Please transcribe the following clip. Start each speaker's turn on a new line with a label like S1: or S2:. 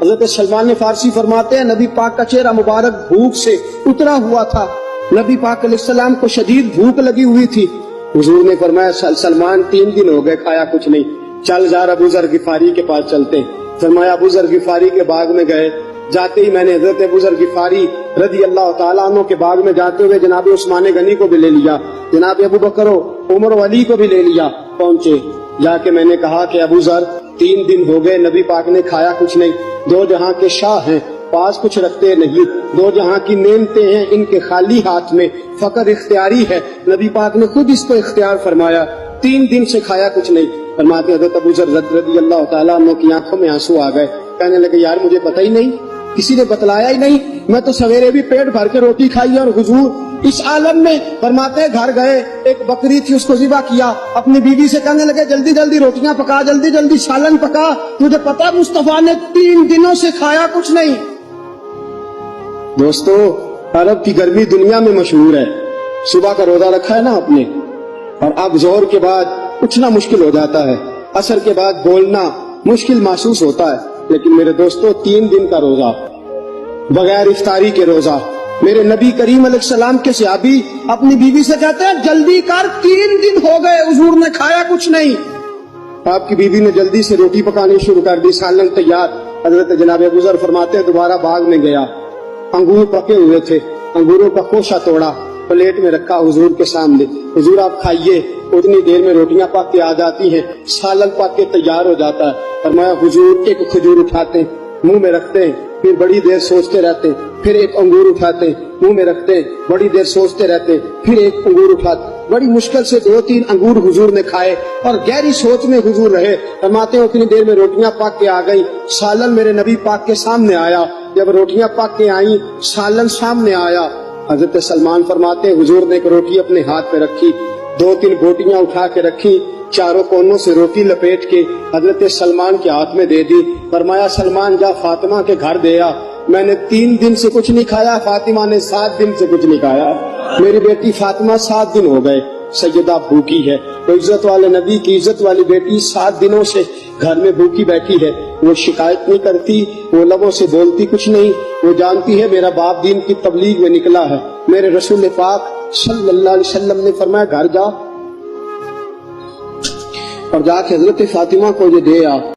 S1: حضرت سلمان فارسی فرماتے ہیں نبی پاک کا چہرہ مبارک بھوک سے اترا ہوا تھا، نبی پاک علیہ السلام کو شدید بھوک لگی ہوئی تھی۔ حضور نے فرمایا سلمان 3 دن ہو گئے کھایا کچھ نہیں، چل ذرا ابو ذر غفاری کے پاس چلتے ہیں۔ فرمایا ابو ذر غفاری کے باغ میں گئے، جاتے ہی میں نے حضرت ابو ذر غفاری رضی اللہ تعالیٰ عنہ کے باغ میں جاتے ہوئے جناب عثمان غنی کو بھی لے لیا، جناب ابو بکر و عمر و علی کو بھی لے لیا۔ پہنچے، جا کے میں نے کہا کہ ابو ذر 3 دن ہو گئے نبی پاک نے کھایا کچھ نہیں، 2 جہاں کے شاہ ہیں، پاس کچھ رکھتے نہیں، 2 جہاں کی نعمتیں ہیں، ان کے خالی ہاتھ میں فقر اختیاری ہے، نبی پاک نے خود اس کو اختیار فرمایا، 3 دن سے کھایا کچھ نہیں۔ فرماتے حضرت ابو ذر رضی اللہ تعالیٰ عنہ کی آنکھوں میں آنسو آ گئے، کہنے لگے یار مجھے پتہ ہی نہیں، کسی نے بتلایا ہی نہیں، میں تو سویرے بھی پیٹ بھر کے روٹی کھائی اور حضور اس عالم میں۔ فرماتے گھر گئے، ایک بکری تھی اس کو ذبح کیا، اپنی بیوی سے کہنے لگے جلدی جلدی روٹیاں پکا، جلدی جلدی سالن پکا، تجھے پتا مصطفیٰ نے 3 دنوں سے کھایا کچھ نہیں۔ دوستو عرب کی گرمی دنیا میں مشہور ہے، صبح کا روزہ رکھا ہے نا آپ نے، اور اب ظہر کے بعد اٹھنا مشکل ہو جاتا ہے، عصر کے بعد بولنا مشکل محسوس ہوتا ہے، لیکن میرے دوستو 3 دن کا روزہ بغیر افطاری کے روزہ، میرے نبی کریم علیہ السلام کے صحابی اپنی بیوی سے کہتے ہیں جلدی کر 3 دن ہو گئے حضور نے کھایا کچھ نہیں۔ آپ کی بیوی نے جلدی سے روٹی پکانی شروع کر دی، سالن تیار۔ حضرت جناب ابو ذر فرماتے ہیں دوبارہ باغ میں گیا، انگور پکے ہوئے تھے، انگوروں کا خوشہ توڑا، پلیٹ میں رکھا حضور کے سامنے، حضور آپ کھائیے۔ اتنی دیر میں روٹیاں پک کے آ جاتی ہیں، سالن پک کے تیار ہو جاتا ہے۔ فرمایا حضور ایک کھجور اٹھاتے ہیں، منہ میں رکھتے ہیں، پھر بڑی دیر سوچتے رہتے ہیں، پھر ایک انگور اٹھاتے ہیں، منہ میں رکھتے ہیں، بڑی دیر سوچتے رہتے ہیں، پھر ایک انگور اٹھاتے ہیں۔ بڑی مشکل سے 2-3 انگور حضور نے کھائے اور گہری سوچ میں حضور رہے۔ فرماتے ہیں اتنی دیر میں روٹیاں پک کے آ گئی، سالن میرے نبی پاک کے سامنے آیا۔ جب روٹیاں پک کے آئیں، سالن سامنے آیا، حضرت سلمان فرماتے ہیں حضور نے ایک روٹی اپنے ہاتھ پہ رکھی، 2-3 بوٹیاں اٹھا کے رکھی، چاروں کونوں سے روٹی لپیٹ کے حضرت سلمان کے ہاتھ میں دے دی۔ فرمایا سلمان جا فاطمہ کے گھر دے آ، میں نے 3 دن سے کچھ نہیں کھایا، فاطمہ نے 7 دن سے کچھ نہیں کھایا، میری بیٹی فاطمہ 7 دن ہو گئے سیدہ بھوکی ہے۔ تو عزت والے نبی کی عزت والی بیٹی 7 دنوں سے گھر میں بھوکی بیٹھی ہے، وہ شکایت نہیں کرتی، وہ لبوں سے بولتی کچھ نہیں، وہ جانتی ہے میرا باپ دین کی تبلیغ میں نکلا ہے۔ میرے رسول پاک صلی اللہ علیہ وسلم نے فرمایا گھر جا اور جا کے حضرت فاطمہ کو یہ دے آ۔